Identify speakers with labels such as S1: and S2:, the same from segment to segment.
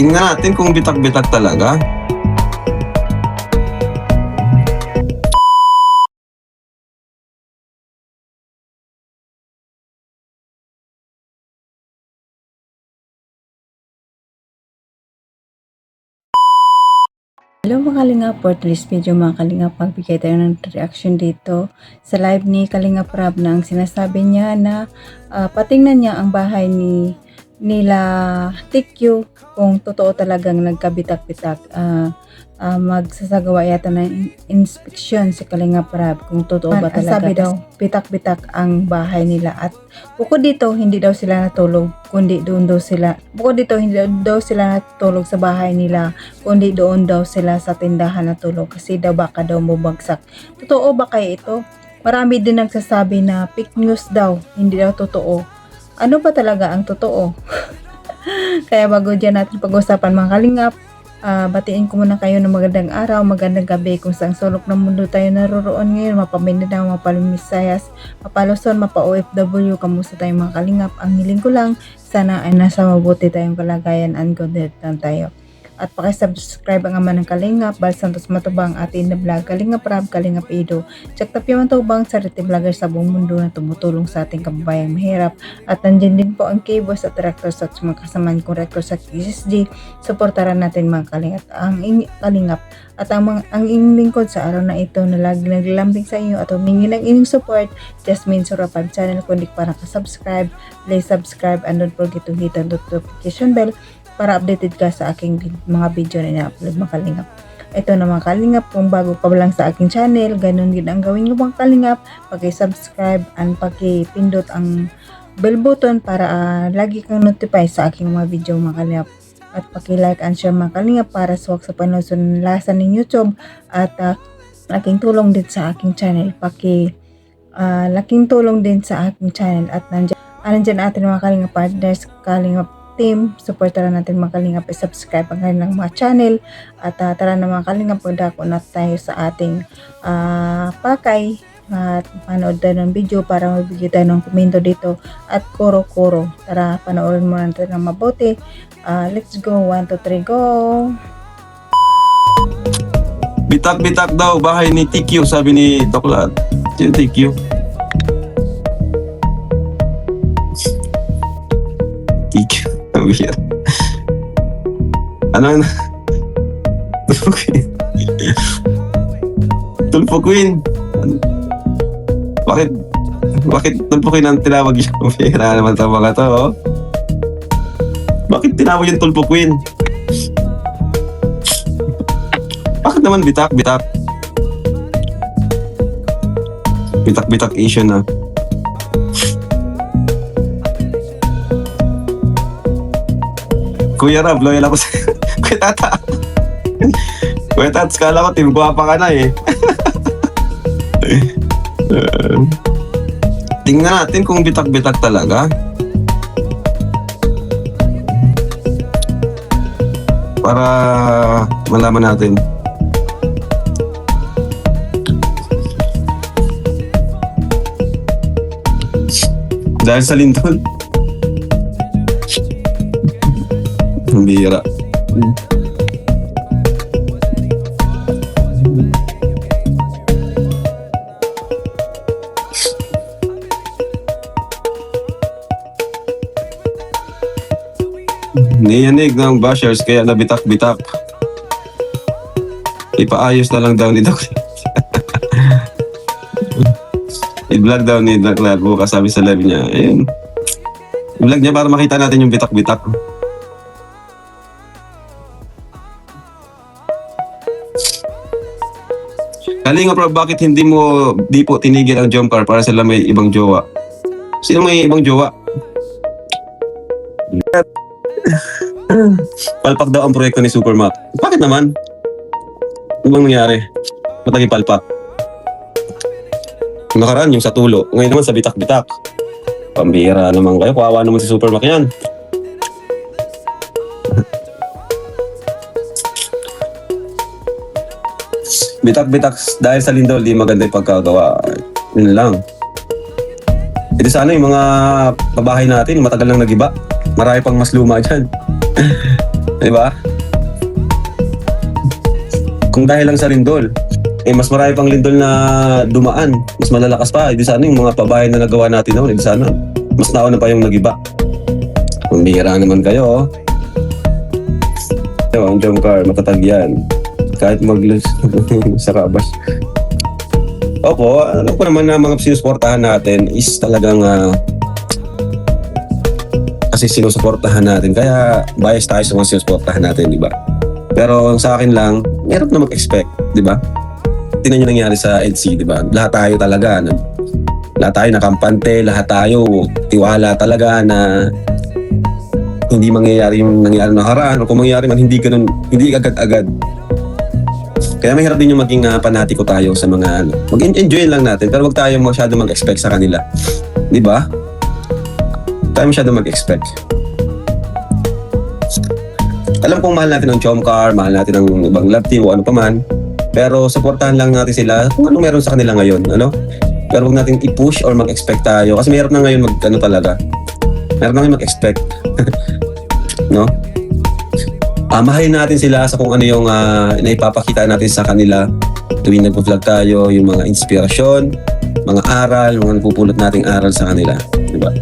S1: Tingnan natin kung bitak-bitak talaga.
S2: Hello mga Kalingap, for today's video mga Kalingap, magbigay tayo ng reaction dito sa live ni Kalingap Rab na ang sinasabi niya na patingnan niya ang bahay nila TQ kung totoo talagang nagkabitak-bitak. Magsasagawa yata ng inspeksyon si Kalingap Rab kung totoo ba talaga. Sabi daw, bitak-bitak ang bahay nila at bukod dito, hindi daw sila natulog, kundi doon daw sila. Bukod dito, hindi daw sila natulog sa bahay nila, kundi doon daw sila sa tindahan natulog kasi daw baka daw bumagsak. Totoo ba kaya ito? Marami din nagsasabi na fake news daw, hindi daw totoo. Ano ba talaga ang totoo? Kaya bago dyan natin pag-usapan mga Kalingap, batiin ko muna kayo ng magandang araw, magandang gabi kung saan sulok ng mundo tayo naroroon ngayon, Mapamindanao, Mapalimisayas, Mapaluzon, Mapa-OFW, kamusta tayong mga Kalingap? Ang hiling ko lang, sana ay nasa mabuti tayong kalagayan and good health lang tayo. At pakisubscribe ang ama ng Kalingap, Bal Santos Matubang, atin na vlog, Kalingap Rab, Kalingap Edo, Check Tapia Matubang, charity vlogger sa buong mundo na tumutulong sa ating kababayang mahirap. At nandiyan din po ang K-Boss at Rectors at mga kasamaan kong Rectors at SSG. Suportaran natin mga Kalingap, Kalingap. At ang inyong lingkod sa araw na ito na lagi naglilambing sa inyo at humingi ng inyong support, Jasmine Surapag channel. Kung di pa nakasubscribe, please subscribe and don't forget to hit the notification bell para updated ka sa aking mga video na ina-upload mga Kalingap. Ito na mga Kalingap, kung bago pa lang sa aking channel, ganun din ang gawin nyo mga Kalingap, paki-subscribe and paki-pindot ang bell button para lagi kang notify sa aking mga video mga Kalingap. At paki-like and share mga Kalingap para suwak sa panusunlasan ng YouTube at laking tulong din sa aking channel. Laking tulong din sa aking channel at nandyan natin mga Kalingap partners, Kalingap team, supportaran natin mga Kalingap, i-subscribe ang kanilang mga channel at tara na mga Kalingap, pagdako na tayo sa ating pakay at panood tayo ng video para magbigay tayo ng komento dito at koro-koro. Tara, panoorin mo natin ng mabuti. Let's go, 1, 2, 3, go!
S1: Bitak-bitak daw bahay ni TQ, sabi ni Doklat. Sino TQ? TQ. Ang weird. Ano? Tulpo Queen. Tulpo Queen. Bakit Tulpo Queen ang tinawag yung pera naman sa mga to, oh? Bakit tinawag yung Tulpo Queen? Bakit naman bitak-bitak? Bitak-bitak Asian na. Kuya Rab, loyal ako sa... Kuya Tata. Kuya Tata, skala ko, team guwapa ka na eh. Tingnan natin kung bitak-bitak talaga. Para malaman natin. Dahil sa lindol. Ang bihira. Niyanig ng bashers kaya nabitak-bitak. Ipaayos na lang daw ni Doc. I-vlog daw ni Doc Lar bukas, sabi sa live niya. Ayun. I-vlog niya para makita natin yung bitak-bitak. Kalingap Rab, bakit di po tinigil ang Jomcar para sila may ibang jowa? Sino may ibang jowa? Palpak daw ang proyekto ni Supermac. Bakit naman? Ano bang nangyari? Ba't naging palpak? Nakaraan yung sa tulo. Ngayon naman sa bitak-bitak. Pambira naman kayo. Kawawa naman si Supermac yan. Bitak-bitak dahil sa lindol, di maganda yung pagkagawa. Yun lang. Ito sana yung mga pabahay natin, matagal nang nagiba. Marami pang mas luma dyan. Di ba? Kung dahil lang sa lindol, mas marami pang lindol na dumaan. Mas malalakas pa. Di sana yung mga pabahay na nagawa natin noon. Di sana mas nauna pa yung nagiba. Bumihira naman kayo, oh. Ang Jomcar, matatag yan. Kahit mag-lose sa kabas. Opo, alam ko naman na mga sinusuportahan natin is talagang kasi sinusuportahan natin. Kaya bias tayo sa mga sinusuportahan natin, di ba? Pero sa akin lang, meron na mag-expect, di ba? Tingnan nyo nangyari sa EDC, di ba? Lahat tayo talaga, lahat tayo nakampante, lahat tayo tiwala talaga na hindi mangyayari yung nangyari na nakaraan, o kung mangyayari man, hindi ganun, hindi agad-agad. Kaya mahirap din yung maging panatiko tayo sa mga mag-enjoy lang natin, pero wag tayo masyado mag-expect sa kanila. Di ba? Tayo masyado mag-expect. Alam kong mahal natin ang Jomcar, mahal natin ang ibang love team o ano pa man. Pero supportahan lang natin sila kung ano meron sa kanila ngayon, ano? Pero huwag natin i-push or mag-expect tayo kasi mahirap na ngayon talaga. Mahirap na ngayon mag-expect. No? Mahalin natin sila sa kung ano yung naipapakita natin sa kanila tuwing nag-vlog tayo, yung mga inspirasyon, mga aral, mga napupulot nating aral sa kanila. Diba?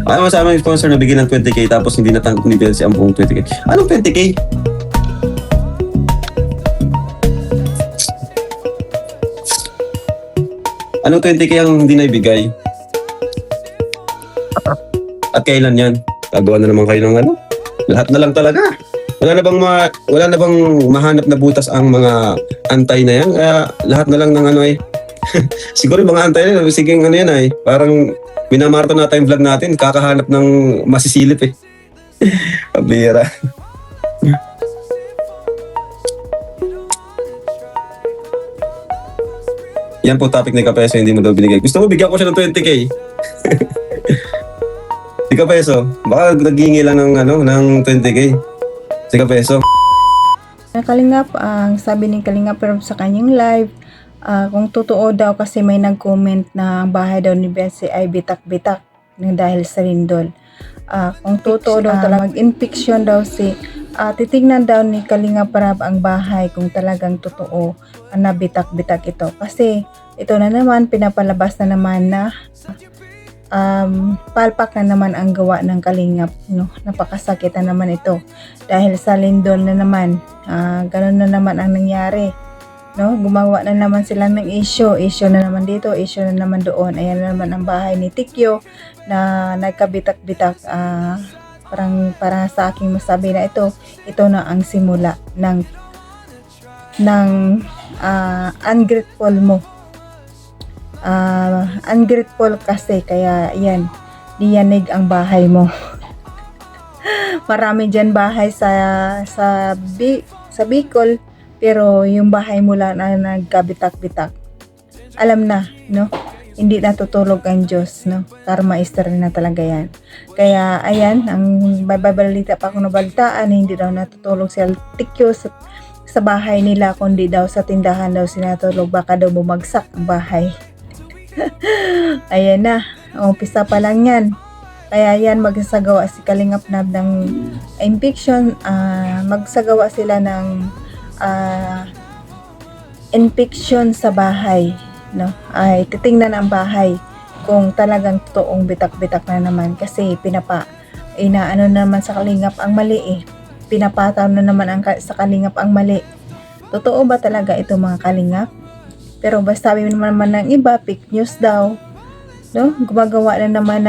S1: Ano masama yung sponsor na bigyan ng 20k tapos hindi natanggap ni Belsy ang buong 20k? Anong 20k? Anong 20k ang hindi naibigay? At kailan yan? Gagawa na naman kayo ng ano? Lahat na lang talaga. Wala na bang mahanap na butas ang mga antay na yan? Kaya lahat na lang ng ano eh. Siguro yung mga antay na sige ano yan ay. Parang minamarto na tayong vlog natin. Kakahanap ng masisilip eh. Pabira. Yan po topic ni Kapeso, hindi mo daw binigay. Gusto mo bigyan ko siya ng 20k? Si Kapeso, baka naghihingi lang ng 20k. Si Kapeso.
S2: Kalingap, ang sabi ni Kalingap pero sa kanyang live, kung totoo daw kasi may nag-comment na ang bahay daw ni Belsy ay bitak-bitak dahil sa lindol. Kung totoo daw talaga mag-infection daw titignan daw ni Kalingap Rab ang bahay kung talagang totoo na bitak-bitak ito. Kasi ito na naman, pinapalabas na naman na palpak na naman ang gawa ng Kalingap. No? Napakasakit na naman ito. Dahil sa lindol na naman, ganun na naman ang nangyari. No? Gumawa na naman sila ng issue na naman dito, issue na naman doon. Ayan na naman ang bahay ni Tikyo na nagkabitak-bitak. Parang sa aking masabi na ito na ang simula ng ungrateful mo. Ungrateful kasi kaya yan, diyanig ang bahay mo. Marami dyan bahay sa Bicol, pero yung bahay mo lang na nagkabitak-bitak. Alam na, no? Hindi natutulog ang Diyos, no? Karma is na talaga yan. Kaya, ayan, ang babalita pa akong nabalitaan, hindi daw natutulog si Tikyo sa bahay nila, kundi daw sa tindahan daw sinatulog, baka daw bumagsak ang bahay. Ayan na, umpisa pa lang yan. Kaya yan, magsagawa si Kalingap Nab ng infection, magsagawa sila ng infection sa bahay. No, ay titingnan ang bahay kung talagang totoong bitak-bitak na naman kasi inaano naman sa Kalingap ang mali eh. Pinapataw na naman sa Kalingap ang mali. Totoo ba talaga ito mga Kalingap? Pero basta sabi naman ng iba, fake news daw. No? Gumagawa na naman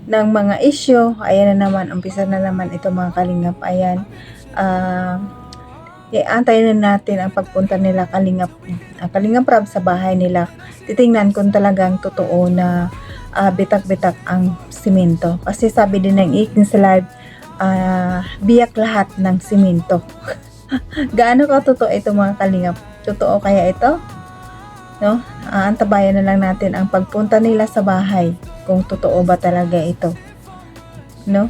S2: ng mga issue. Ayan na naman, umpisa na naman ito mga Kalingap. Ayan. Antayin na natin ang pagpunta nila Kalingap Rab sa bahay nila. Titingnan kung talagang totoo na bitak-bitak ang simento. Kasi sabi din ng Ikin sa live, biyak lahat ng simento. Gaano ka totoo ito mga Kalingap? Totoo kaya ito? No? Antabayan na lang natin ang pagpunta nila sa bahay kung totoo ba talaga ito. No?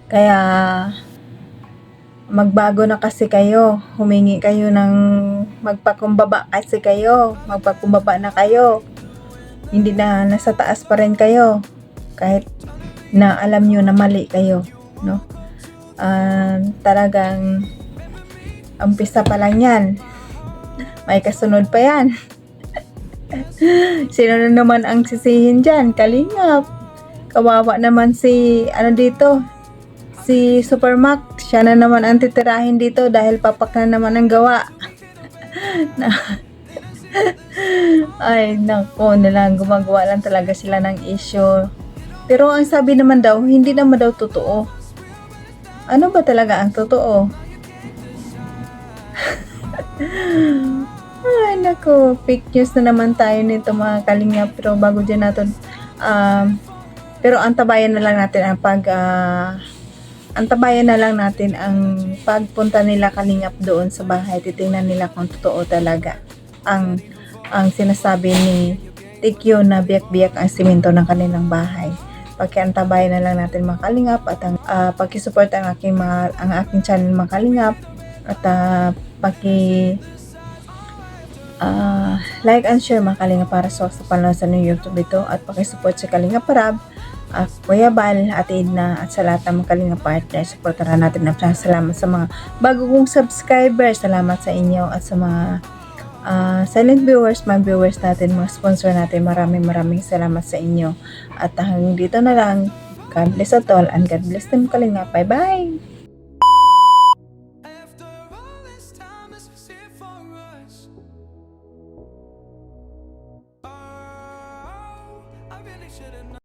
S2: Kaya magbago na kasi kayo, humingi kayo ng magpakumbaba kasi kayo. Magpakumbaba na kayo. Hindi na nasa taas pa rin kayo. Kahit na alam nyo na mali kayo, no? Talagang umpisa pa lang yan. May kasunod pa yan. Sino na naman ang sisihin dyan? Kalingap. Kawawa naman si, si Supermac. Siya na naman ang titirahin dito dahil papak na naman ang gawa. Ay, nako, nilang gumagawa lang talaga sila ng issue. Pero ang sabi naman daw, hindi naman daw totoo. Ano ba talaga ang totoo? Ay, nako, fake news na naman tayo nito mga kalingap. Pero bago dyan natin, pero antabayan na lang natin ang pagpunta nila kalingap doon sa bahay. Titingnan nila kung totoo talaga ang sinasabi ni Tikyo na biyak-biyak ang simento ng kanilang bahay. Pakiantabayan na lang natin mga kalingap at paki-support ang aking channel mga kalingap at like and share mga kalingap para sa panonood sa new YouTube ito at paki-support sa Kalingap Rab, Kuya Bal at Edna at sa lahat ng mga Kalingap partner. Supportahan natin at salamat sa mga bago kong subscribers. Salamat sa inyo at sa mga silent viewers, mga viewers natin, mga sponsor natin. Maraming salamat sa inyo. At hanggang dito na lang. God bless at all and God bless them Kalingap. Bye bye!